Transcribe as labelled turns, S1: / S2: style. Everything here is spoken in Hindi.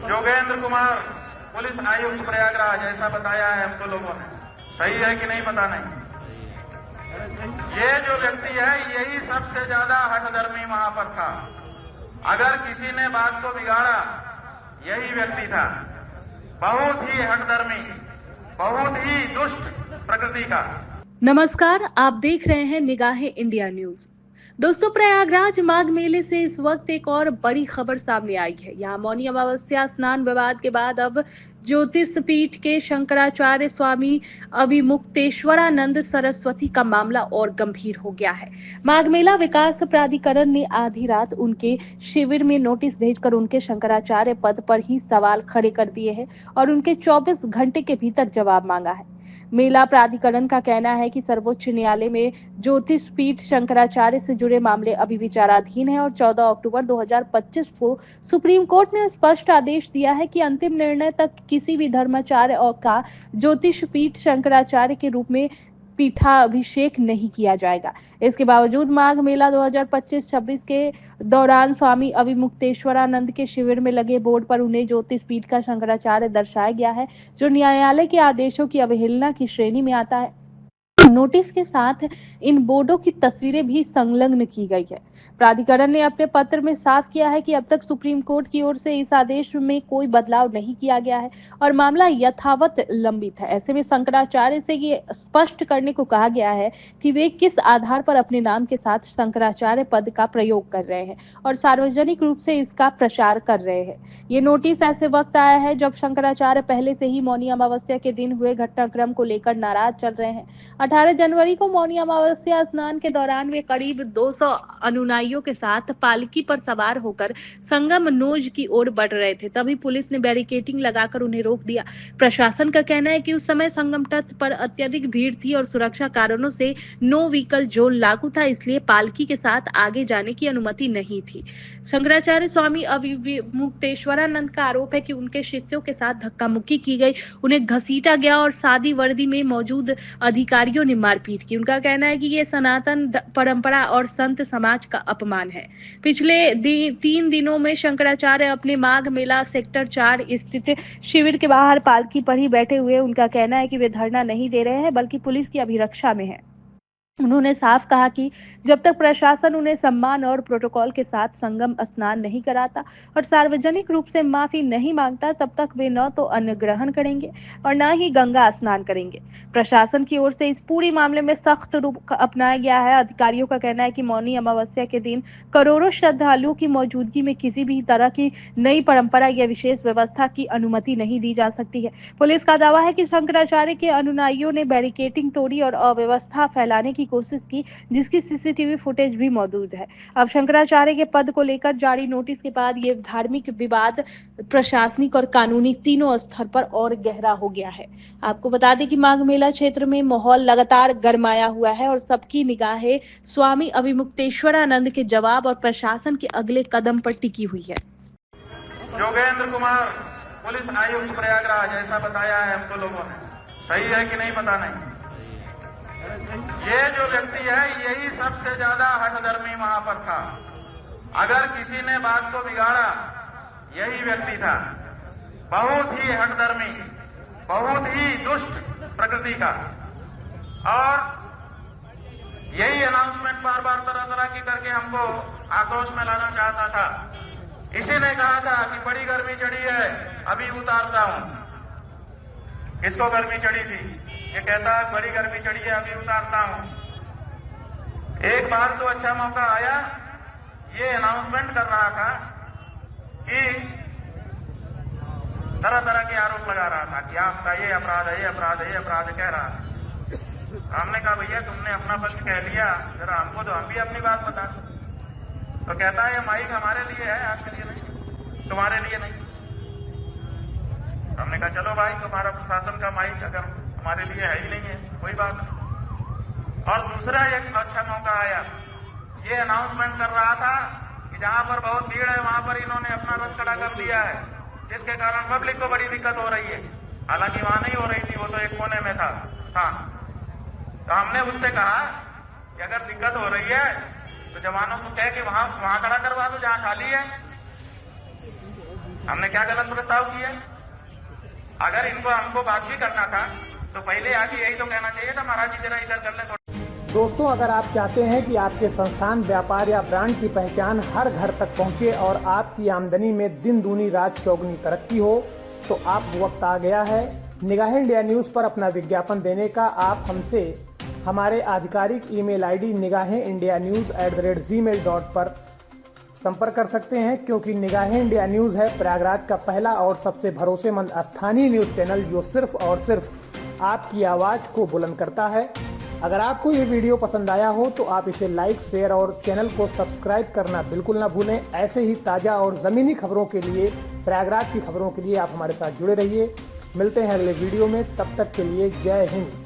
S1: जोगेंद्र कुमार पुलिस आयुक्त प्रयागराज ऐसा बताया है हमको लोगों ने। सही है कि नहीं पता नहीं। ये जो व्यक्ति है यही सबसे ज्यादा हठधर्मी वहां पर था। अगर किसी ने बात को बिगाड़ा यही व्यक्ति था। बहुत ही हठधर्मी, बहुत ही दुष्ट प्रकृति का।
S2: नमस्कार, आप देख रहे हैं निगाहें इंडिया न्यूज। दोस्तों, प्रयागराज माघ मेले से इस वक्त एक और बड़ी खबर सामने आई है। यहाँ मौनी अमावस्या स्नान विवाद के बाद अब ज्योतिष पीठ के शंकराचार्य स्वामी अभिमुक्तेश्वरानंद सरस्वती का मामला और गंभीर हो गया है। माघ मेला विकास प्राधिकरण ने आधी रात उनके शिविर में नोटिस भेजकर उनके शंकराचार्य पद पर ही सवाल खड़े कर दिए हैं और उनके 24 घंटे के भीतर जवाब मांगा है। मेला प्राधिकरण का कहना है कि सर्वोच्च न्यायालय में ज्योतिष पीठ शंकराचार्य से जुड़े मामले अभी विचाराधीन है और 14 अक्टूबर 2025 को सुप्रीम कोर्ट ने स्पष्ट आदेश दिया है कि अंतिम निर्णय तक किसी भी धर्माचार्य और का ज्योतिष पीठ शंकराचार्य के रूप में पीठाभिषेक नहीं किया जाएगा। इसके बावजूद माघ मेला 2025-26 के दौरान स्वामी अभिमुक्तेश्वरानंद के शिविर में लगे बोर्ड पर उन्हें ज्योतिष पीठ का शंकराचार्य दर्शाया गया है, जो न्यायालय के आदेशों की अवहेलना की श्रेणी में आता है। नोटिस के साथ इन बोर्डों की तस्वीरें भी संलग्न की गई है। प्राधिकरण ने अपने पत्र में साफ किया है कि अब तक सुप्रीम कोर्ट की ओर से इस आदेश में कोई बदलाव नहीं किया गया है और मामला यथावत लंबित है। ऐसे में शंकराचार्य से ये स्पष्ट करने को कहा गया है कि वे किस आधार पर अपने नाम के साथ शंकराचार्य पद का प्रयोग कर रहे हैं और सार्वजनिक रूप से इसका प्रचार कर रहे हैं। ये नोटिस ऐसे वक्त आया है जब शंकराचार्य पहले से ही मौनी अमावस्या के दिन हुए घटनाक्रम को लेकर नाराज चल रहे हैं। 18 जनवरी को मौनी अमावस्या स्नान के दौरान वे करीब 200 अनुयायियों के साथ पालकी पर सवार होकर संगम नोज की ओर बढ़ रहे थे। तभी पुलिस ने बैरिकेडिंग लगाकर उन्हें रोक दिया। प्रशासन का कहना है कि उस समय संगम तट पर अत्यधिक भीड़ थी और सुरक्षा कारणों से नो व्हीकल जोन लागू था, इसलिए पालकी के साथ आगे जाने की अनुमति नहीं थी। शंकराचार्य स्वामी अभिमुक्तेश्वरानंद का आरोप है कि उनके शिष्यों के साथ धक्का मुक्की की गई, उन्हें घसीटा गया और सादी वर्दी में मौजूद अधिकारियों ने मारपीट की। उनका कहना है कि ये सनातन परंपरा और संत समाज का अपमान है। पिछले 3 दिनों में शंकराचार्य अपने माघ मेला सेक्टर 4 स्थित शिविर के बाहर पालकी पर ही बैठे हुए। उनका कहना है कि वे धरना नहीं दे रहे हैं बल्कि पुलिस की अभिरक्षा में है। उन्होंने साफ कहा कि जब तक प्रशासन उन्हें सम्मान और प्रोटोकॉल के साथ संगम स्नान नहीं कराता और सार्वजनिक रूप से माफी नहीं मांगता, तब तक वे न तो अन्न ग्रहण करेंगे और न ही गंगा स्नान करेंगे। प्रशासन की ओर से इस पूरी मामले में सख्त रुख अपनाया गया है। अधिकारियों का कहना है कि मौनी अमावस्या के दिन करोड़ों श्रद्धालुओं की मौजूदगी में किसी भी तरह की नई परंपरा या विशेष व्यवस्था की अनुमति नहीं दी जा सकती है। पुलिस का दावा है कि शंकराचार्य के अनुयायियों ने बैरिकेडिंग तोड़ी और अव्यवस्था फैलाने की कोशिश की, जिसकी सीसीटीवी फुटेज भी मौजूद है। अब शंकराचार्य के पद को लेकर जारी नोटिस के बाद ये धार्मिक विवाद प्रशासनिक और कानूनी तीनों स्तर पर और गहरा हो गया है। आपको बता दें कि माघ मेला क्षेत्र में माहौल लगातार गरमाया हुआ है और सबकी निगाहें स्वामी अभिमुक्तेश्वरानंद के जवाब और प्रशासन के अगले कदम पर टिकी हुई है।
S1: जोगेंद्र कुमार पुलिस आयुक्त प्रयागराज ऐसा बताया है हमको लोगों ने। सही है कि नहीं पता नहीं। ये जो व्यक्ति है यही सबसे ज्यादा हठधर्मी वहां पर था। अगर किसी ने बात को बिगाड़ा यही व्यक्ति था। बहुत ही हठधर्मी, बहुत ही दुष्ट प्रकृति का। और यही अनाउंसमेंट बार बार तरह की करके हमको आक्रोश में लाना चाहता था। इसी ने कहा था कि बड़ी गर्मी चढ़ी है, अभी उतारता हूं। किसको गर्मी चढ़ी थी? ये कहता है बड़ी गर्मी चढ़ी है, अभी उतारता हूं। एक बार तो अच्छा मौका आया, ये अनाउंसमेंट कर रहा था कि तरह तरह के आरोप लगा रहा था कि आपका ये अपराध है, ये अपराध है, ये अपराध कह रहा था। हमने कहा भैया तुमने अपना पक्ष कह लिया, जरा हमको तो हम भी अपनी बात बता। तो कहता है ये माइक हमारे लिए है, आपके लिए नहीं, तुम्हारे लिए नहीं। हमने कहा चलो भाई, तुम्हारा प्रशासन का माइक अगर हमारे लिए है ही नहीं है, कोई बात नहीं। और दूसरा एक अच्छा मौका आया, ये अनाउंसमेंट कर रहा था कि जहां पर बहुत भीड़ है वहां पर इन्होंने अपना रथ खड़ा कर दिया है, जिसके कारण पब्लिक को बड़ी दिक्कत हो रही है। हालांकि वहां नहीं हो रही थी, वो तो एक कोने में था। तो हमने उससे कहा कि अगर दिक्कत हो रही है तो जवानों को कह के वहां खड़ा करवा दो जहां खाली है। हमने क्या गलत प्रस्ताव किया? अगर इनको हमको बात भी करना था तो पहले आके यही तो कहना चाहिए था, महाराज जी जरा इधर कर ले।
S3: दोस्तों, अगर आप चाहते हैं कि आपके संस्थान, व्यापार या ब्रांड की पहचान हर घर तक पहुंचे और आपकी आमदनी में दिन दूनी रात चौगुनी तरक्की हो, तो आप वक्त आ गया है निगाह इंडिया न्यूज़ पर अपना विज्ञापन देने का। आप हमसे हमारे आधिकारिक ईमेल आईडी nigahindianews@gmail.com पर संपर्क कर सकते हैं, क्योंकि निगाह इंडिया न्यूज़ है प्रयागराज का पहला और सबसे भरोसेमंद स्थानीय न्यूज़ चैनल जो सिर्फ और सिर्फ आपकी आवाज़ को बुलंद करता है। अगर आपको ये वीडियो पसंद आया हो तो आप इसे लाइक, शेयर और चैनल को सब्सक्राइब करना बिल्कुल ना भूलें। ऐसे ही ताज़ा और ज़मीनी खबरों के लिए, प्रयागराज की खबरों के लिए आप हमारे साथ जुड़े रहिए। मिलते हैं अगले वीडियो में, तब तक के लिए जय हिंद।